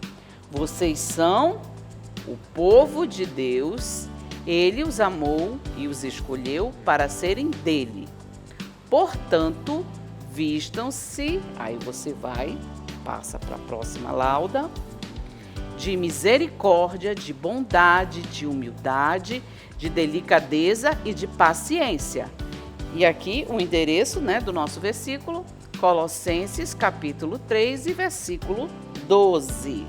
Vocês são o povo de Deus, Ele os amou e os escolheu para serem dele. Portanto, vistam-se, aí você passa para a próxima lauda, de misericórdia, de bondade, de humildade, de delicadeza e de paciência. E aqui o endereço, do nosso versículo, Colossenses capítulo 3 e versículo 12.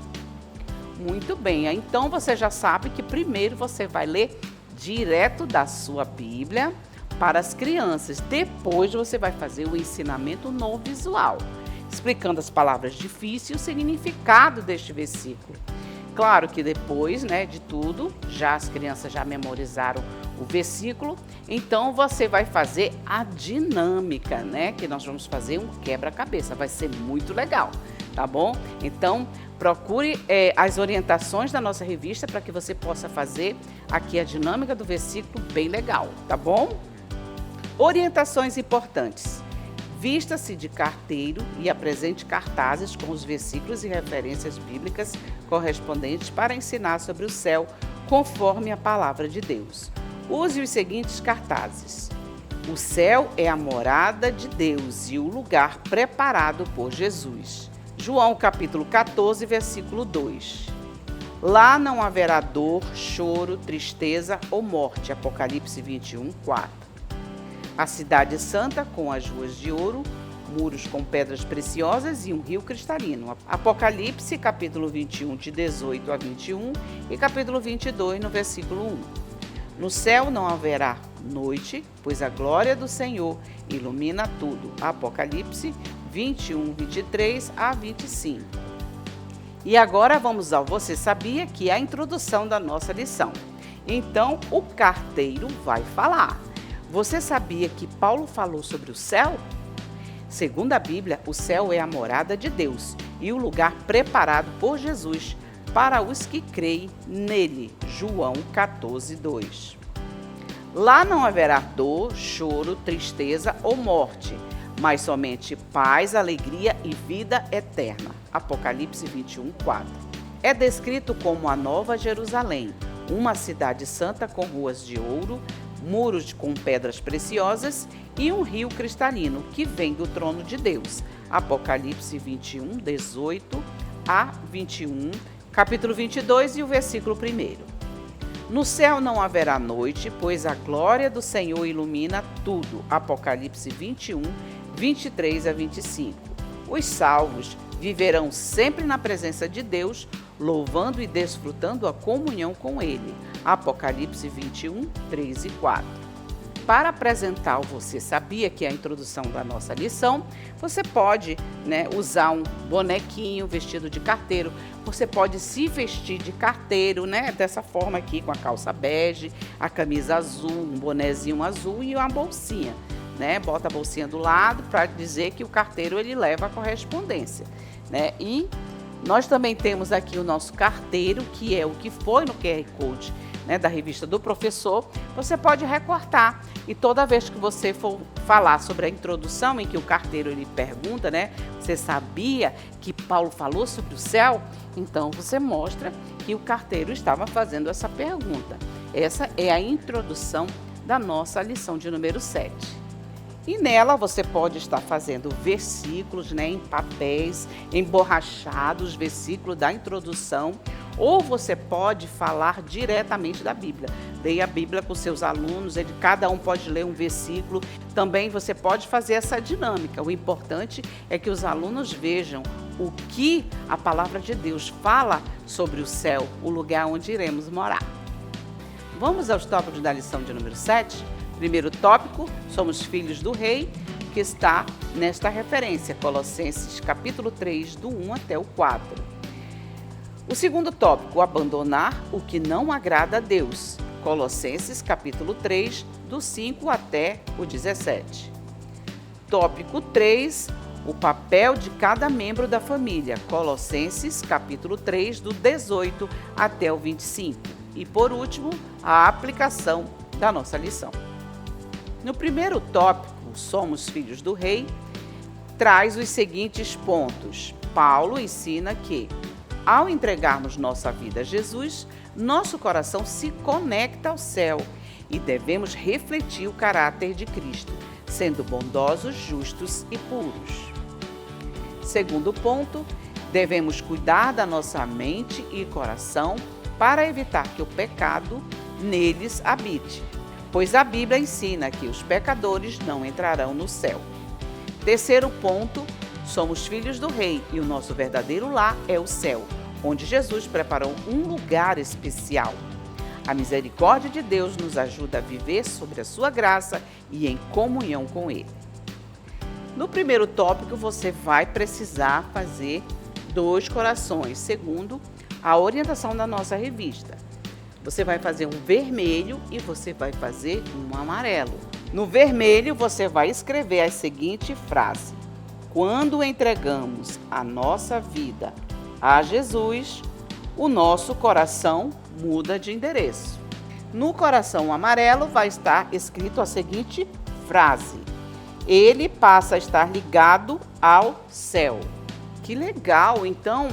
Muito bem, então você já sabe que primeiro você vai ler direto da sua Bíblia para as crianças. Depois você vai fazer o ensinamento no visual, explicando as palavras difíceis e o significado deste versículo. Claro que depois, de tudo, as crianças já memorizaram o versículo, então você vai fazer a dinâmica, que nós vamos fazer um quebra-cabeça, vai ser muito legal, tá bom? Então, procure as orientações da nossa revista para que você possa fazer aqui a dinâmica do versículo bem legal, tá bom? Orientações importantes. Vista-se de carteiro e apresente cartazes com os versículos e referências bíblicas correspondentes para ensinar sobre o céu, conforme a palavra de Deus. Use os seguintes cartazes. O céu é a morada de Deus e o lugar preparado por Jesus. João capítulo 14, versículo 2. Lá não haverá dor, choro, tristeza ou morte. Apocalipse 21, 4. A cidade santa com as ruas de ouro, muros com pedras preciosas e um rio cristalino. Apocalipse capítulo 21, de 18 a 21 e capítulo 22, no versículo 1. No céu não haverá noite, pois a glória do Senhor ilumina tudo. Apocalipse 21, 23 a 25. E agora vamos ao Você Sabia, que é a introdução da nossa lição. Então, o carteiro vai falar. Você sabia que Paulo falou sobre o céu? Segundo a Bíblia, o céu é a morada de Deus e o lugar preparado por Jesus para os que creem nele. João 14, 2. Lá não haverá dor, choro, tristeza ou morte, mas somente paz, alegria e vida eterna. Apocalipse 21, 4. É descrito como a Nova Jerusalém, uma cidade santa com ruas de ouro, muros com pedras preciosas e um rio cristalino que vem do trono de Deus. Apocalipse 21, 18 a 21, capítulo 22 e o versículo 1. No céu não haverá noite, pois a glória do Senhor ilumina tudo. Apocalipse 21, 23 a 25. Os salvos viverão sempre na presença de Deus, louvando e desfrutando a comunhão com Ele. Apocalipse 21, 3 e 4. Para apresentar o Você Sabia, que é a introdução da nossa lição, você pode usar um bonequinho vestido de carteiro, você pode se vestir de carteiro, dessa forma aqui, com a calça bege, a camisa azul, um bonezinho azul e uma bolsinha. Bota a bolsinha do lado para dizer que o carteiro ele leva a correspondência. E nós também temos aqui o nosso carteiro, que é o que foi no QR Code da revista do professor. Você pode recortar e toda vez que você for falar sobre a introdução em que o carteiro ele pergunta, você sabia que Paulo falou sobre o céu? Então você mostra que o carteiro estava fazendo essa pergunta. Essa é a introdução da nossa lição de número 7. E nela você pode estar fazendo versículos em papéis, emborrachados, versículos da introdução, ou você pode falar diretamente da Bíblia. Leia a Bíblia com seus alunos, cada um pode ler um versículo. Também você pode fazer essa dinâmica. O importante é que os alunos vejam o que a palavra de Deus fala sobre o céu, o lugar onde iremos morar. Vamos aos tópicos da lição de número 7? Primeiro tópico, somos filhos do rei, que está nesta referência, Colossenses capítulo 3, do 1 até o 4. O segundo tópico, abandonar o que não agrada a Deus, Colossenses capítulo 3, do 5 até o 17. Tópico 3, o papel de cada membro da família. Colossenses, capítulo 3, do 18 até o 25. E, por último, a aplicação da nossa lição. No primeiro tópico, Somos Filhos do Rei, traz os seguintes pontos. Paulo ensina que, ao entregarmos nossa vida a Jesus, nosso coração se conecta ao céu e devemos refletir o caráter de Cristo, sendo bondosos, justos e puros. Segundo ponto, devemos cuidar da nossa mente e coração para evitar que o pecado neles habite, pois a Bíblia ensina que os pecadores não entrarão no céu. Terceiro ponto, somos filhos do Rei e o nosso verdadeiro lar é o céu, onde Jesus preparou um lugar especial. A misericórdia de Deus nos ajuda a viver sobre a sua graça e em comunhão com Ele. No primeiro tópico, você vai precisar fazer 2 corações, segundo a orientação da nossa revista. Você vai fazer um vermelho e você vai fazer um amarelo. No vermelho, você vai escrever a seguinte frase: quando entregamos a nossa vida a Jesus, o nosso coração muda de endereço. No coração amarelo vai estar escrito a seguinte frase: ele passa a estar ligado ao céu. Que legal! Então,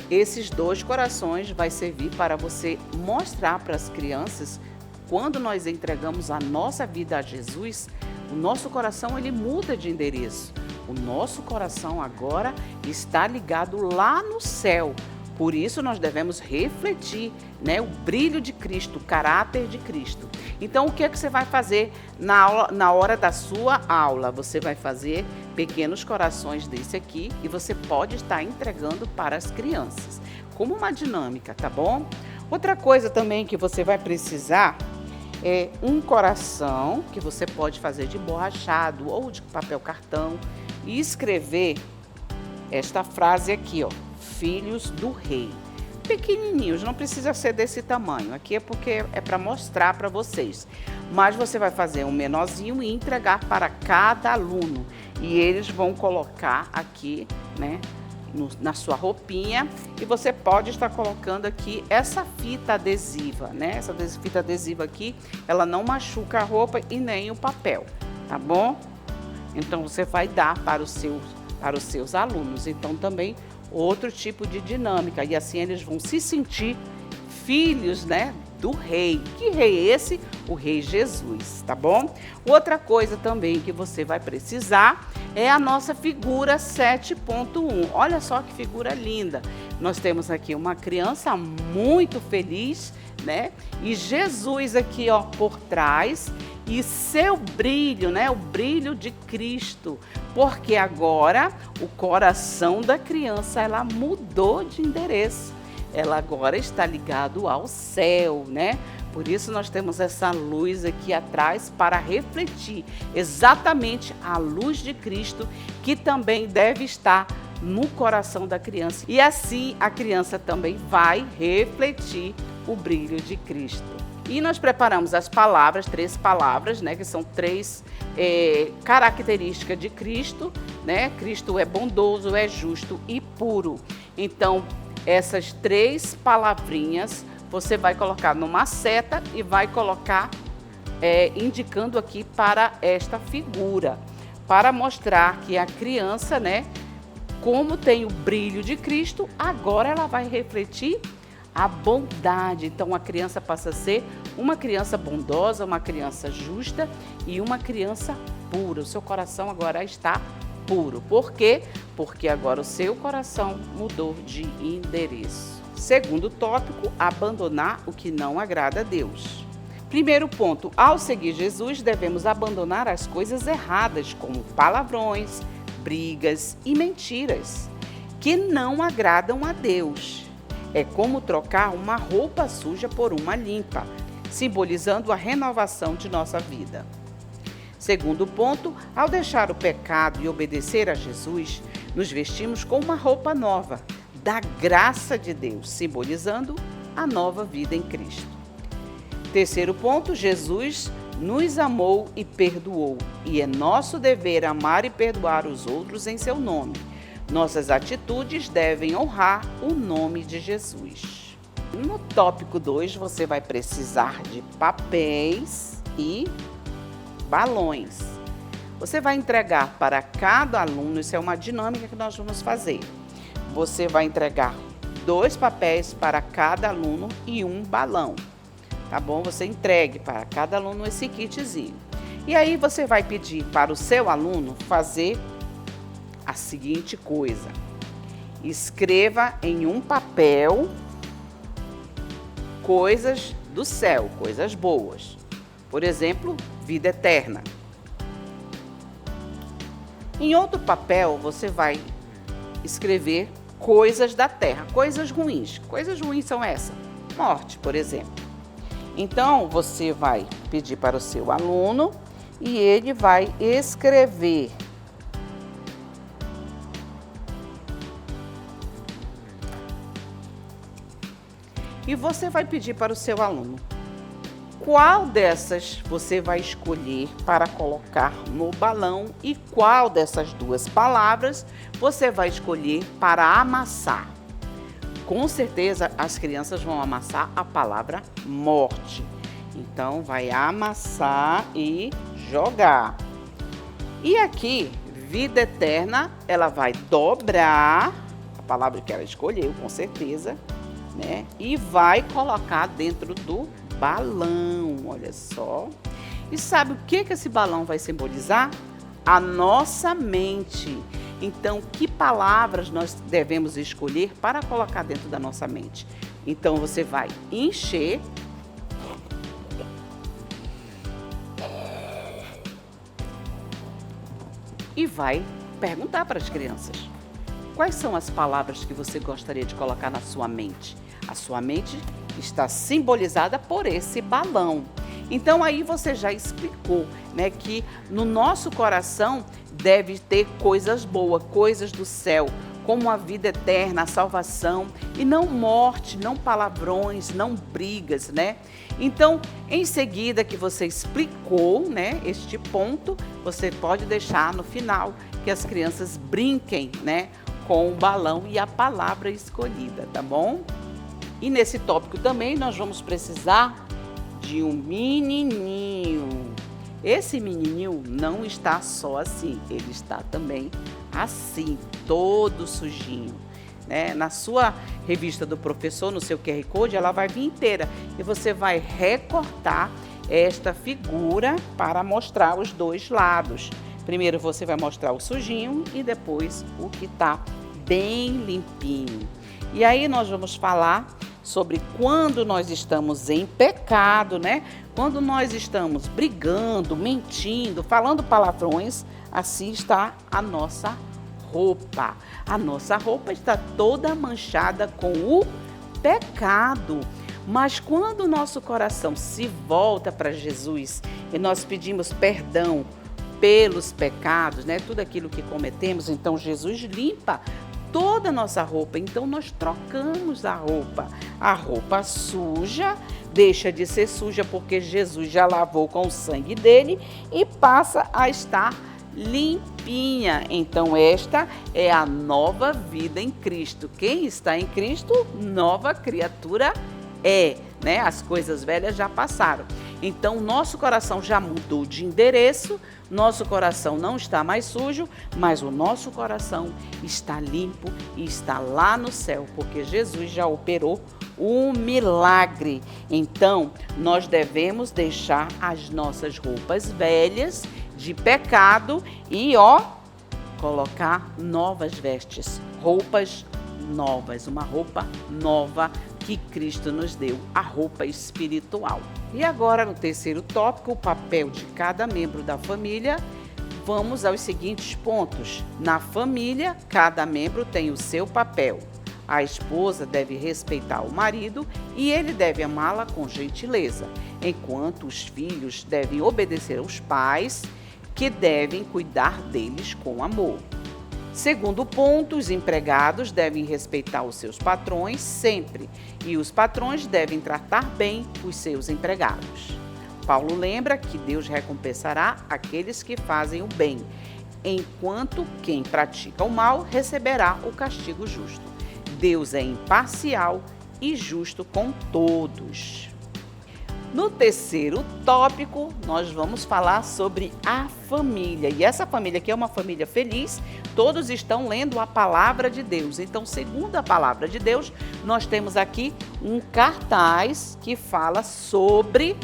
esses 2 corações vai servir para você mostrar para as crianças, quando nós entregamos a nossa vida a Jesus, o nosso coração ele muda de endereço. O nosso coração agora está ligado lá no céu. Por isso nós devemos refletir, né, o brilho de Cristo, o caráter de Cristo. Então o que é que você vai fazer na hora da sua aula? Você vai fazer pequenos corações desse aqui e você pode estar entregando para as crianças, como uma dinâmica, tá bom? Outra coisa também que você vai precisar é um coração que você pode fazer de emborrachado ou de papel cartão e escrever esta frase aqui, ó: Filhos do Rei. Pequenininhos, não precisa ser desse tamanho. Aqui é porque é para mostrar para vocês. Mas você vai fazer um menorzinho e entregar para cada aluno. E eles vão colocar aqui, né, na sua roupinha. E você pode estar colocando aqui essa fita adesiva, né? Essa fita adesiva aqui, ela não machuca a roupa e nem o papel, tá bom? Então você vai dar para os seus alunos. Então também outro tipo de dinâmica, e assim eles vão se sentir filhos, né, do Rei. Que Rei é esse? O Rei Jesus, tá bom? Outra coisa também que você vai precisar é a nossa figura 7.1. Olha só que figura linda. Nós temos aqui uma criança muito feliz, né? E Jesus aqui, ó, por trás, e seu brilho, né? O brilho de Cristo. Porque agora o coração da criança, ela mudou de endereço. Ela agora está ligado ao céu, né? Por isso nós temos essa luz aqui atrás para refletir exatamente a luz de Cristo, que também deve estar no coração da criança. E assim a criança também vai refletir o brilho de Cristo. E nós preparamos as palavras, 3 palavras, né, que são 3 características de Cristo, né? Cristo é bondoso, é justo e puro. Então, essas 3 palavrinhas você vai colocar numa seta e vai colocar indicando aqui para esta figura, para mostrar que a criança, né, como tem o brilho de Cristo, agora ela vai refletir a bondade. Então a criança passa a ser uma criança bondosa, uma criança justa e uma criança pura. O seu coração agora está puro. Por quê? Porque agora o seu coração mudou de endereço. Segundo tópico, abandonar o que não agrada a Deus. Primeiro ponto, ao seguir Jesus, devemos abandonar as coisas erradas, como palavrões, brigas e mentiras, que não agradam a Deus. É como trocar uma roupa suja por uma limpa, simbolizando a renovação de nossa vida. Segundo ponto, ao deixar o pecado e obedecer a Jesus, nos vestimos com uma roupa nova, da graça de Deus, simbolizando a nova vida em Cristo. Terceiro ponto, Jesus nos amou e perdoou, e é nosso dever amar e perdoar os outros em seu nome. Nossas atitudes devem honrar o nome de Jesus. No tópico 2, você vai precisar de papéis e balões. Você vai entregar para cada aluno, isso é uma dinâmica que nós vamos fazer. Você vai entregar 2 papéis para cada aluno e um balão. Tá bom? Você entregue para cada aluno esse kitzinho. E aí você vai pedir para o seu aluno fazer a seguinte coisa. Escreva em um papel coisas do céu, coisas boas. Por exemplo, vida eterna. Em outro papel, você vai escrever coisas da terra, coisas ruins. Coisas ruins são essas: morte, por exemplo. Então, você vai pedir para o seu aluno e ele vai escrever e você vai pedir para o seu aluno qual dessas você vai escolher para colocar no balão e qual dessas 2 palavras você vai escolher para amassar. Com certeza as crianças vão amassar a palavra morte. Então vai amassar e jogar. E aqui, vida eterna, ela vai dobrar a palavra que ela escolheu, com certeza, né? E vai colocar dentro do balão, olha só. E sabe o que esse balão vai simbolizar? A nossa mente. Então, que palavras nós devemos escolher para colocar dentro da nossa mente? Então, você vai encher e vai perguntar para as crianças: quais são as palavras que você gostaria de colocar na sua mente? A sua mente está simbolizada por esse balão. Então aí você já explicou, né, que no nosso coração deve ter coisas boas, coisas do céu, como a vida eterna, a salvação, e não morte, não palavrões, não brigas, né? Então, em seguida que você explicou, né, este ponto, você pode deixar no final que as crianças brinquem, né, com o balão e a palavra escolhida, tá bom? E nesse tópico também nós vamos precisar de um menininho. Esse menininho não está só assim, ele está também assim, todo sujinho, né? Na sua revista do professor, no seu QR Code, ela vai vir inteira e você vai recortar esta figura para mostrar os 2 lados. Primeiro você vai mostrar o sujinho e depois o que está bem limpinho. E aí nós vamos falar sobre quando nós estamos em pecado, né? Quando nós estamos brigando, mentindo, falando palavrões, assim está a nossa roupa. A nossa roupa está toda manchada com o pecado. Mas quando o nosso coração se volta para Jesus e nós pedimos perdão pelos pecados, né? Tudo aquilo que cometemos, então Jesus limpa toda a nossa roupa. Então nós trocamos a roupa. A roupa suja deixa de ser suja porque Jesus já lavou com o sangue dele e passa a estar limpinha. Então esta é a nova vida em Cristo. Quem está em Cristo, nova criatura é, né? As coisas velhas já passaram. Então nosso coração já mudou de endereço, nosso coração não está mais sujo, mas o nosso coração está limpo e está lá no céu, porque Jesus já operou um milagre. Então nós devemos deixar as nossas roupas velhas de pecado e colocar novas vestes, roupas novas, uma roupa nova que Cristo nos deu, a roupa espiritual. E agora, no terceiro tópico, o papel de cada membro da família, vamos aos seguintes pontos. Na família, cada membro tem o seu papel. A esposa deve respeitar o marido e ele deve amá-la com gentileza, enquanto os filhos devem obedecer aos pais, que devem cuidar deles com amor. Segundo ponto, os empregados devem respeitar os seus patrões sempre e os patrões devem tratar bem os seus empregados. Paulo lembra que Deus recompensará aqueles que fazem o bem, enquanto quem pratica o mal receberá o castigo justo. Deus é imparcial e justo com todos. No terceiro tópico, nós vamos falar sobre a família. E essa família aqui é uma família feliz, todos estão lendo a palavra de Deus. Então, segundo a palavra de Deus, nós temos aqui um cartaz que fala sobre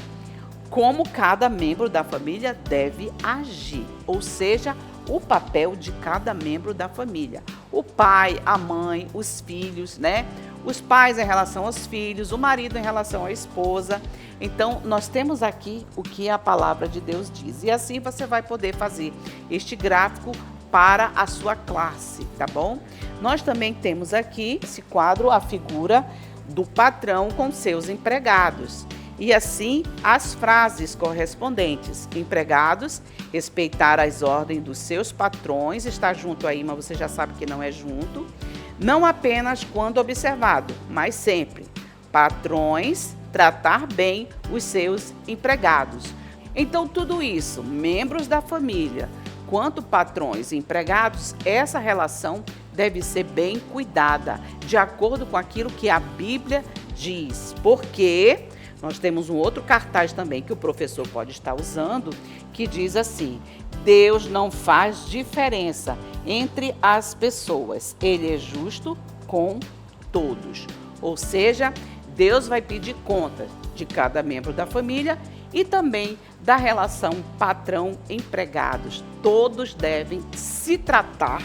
como cada membro da família deve agir, ou seja, o papel de cada membro da família. O pai, a mãe, os filhos, né? Os pais em relação aos filhos, o marido em relação à esposa. Então, nós temos aqui o que a palavra de Deus diz. E assim você vai poder fazer este gráfico para a sua classe, tá bom? Nós também temos aqui esse quadro, a figura do patrão com seus empregados. E assim, as frases correspondentes. Empregados, respeitar as ordens dos seus patrões. Está junto aí, mas você já sabe que não é junto. Não apenas quando observado, mas sempre. Patrões, tratar bem os seus empregados. Então, tudo isso, membros da família, quanto patrões e empregados, essa relação deve ser bem cuidada, de acordo com aquilo que a Bíblia diz. Porque nós temos um outro cartaz também que o professor pode estar usando, que diz assim: Deus não faz diferença entre as pessoas, Ele é justo com todos. Ou seja, Deus vai pedir conta de cada membro da família e também da relação patrão-empregados. Todos devem se tratar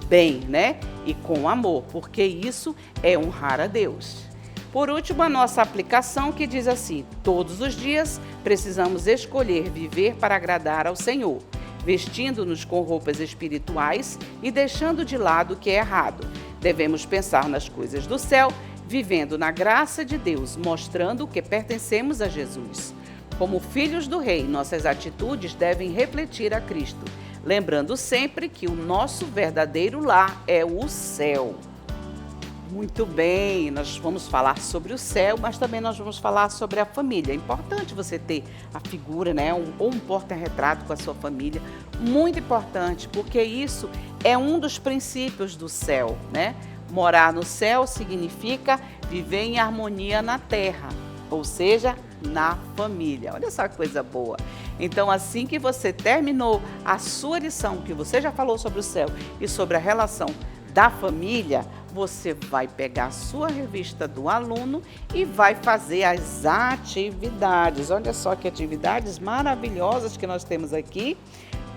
bem, né? E com amor, porque isso é honrar a Deus. Por último, a nossa aplicação que diz assim: todos os dias precisamos escolher viver para agradar ao Senhor, vestindo-nos com roupas espirituais e deixando de lado o que é errado. Devemos pensar nas coisas do céu, vivendo na graça de Deus, mostrando que pertencemos a Jesus. Como filhos do Rei, nossas atitudes devem refletir a Cristo, lembrando sempre que o nosso verdadeiro lar é o céu. Muito bem, nós vamos falar sobre o céu, mas também nós vamos falar sobre a família. É importante você ter a figura, né, ou um porta-retrato com a sua família. Muito importante, porque isso é um dos princípios do céu, né? Morar no céu significa viver em harmonia na terra, ou seja, na família. Olha só que coisa boa. Então, assim que você terminou a sua lição, que você já falou sobre o céu e sobre a relação da família, você vai pegar a sua revista do aluno e vai fazer as atividades. Olha só que atividades maravilhosas que nós temos aqui.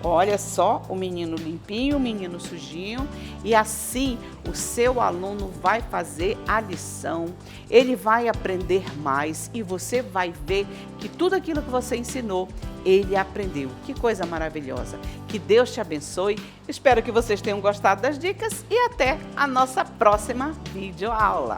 Olha só, o menino limpinho, o menino sujinho, e assim o seu aluno vai fazer a lição, ele vai aprender mais e você vai ver que tudo aquilo que você ensinou, ele aprendeu. Que coisa maravilhosa. Que Deus te abençoe. Espero que vocês tenham gostado das dicas e até a nossa próxima videoaula.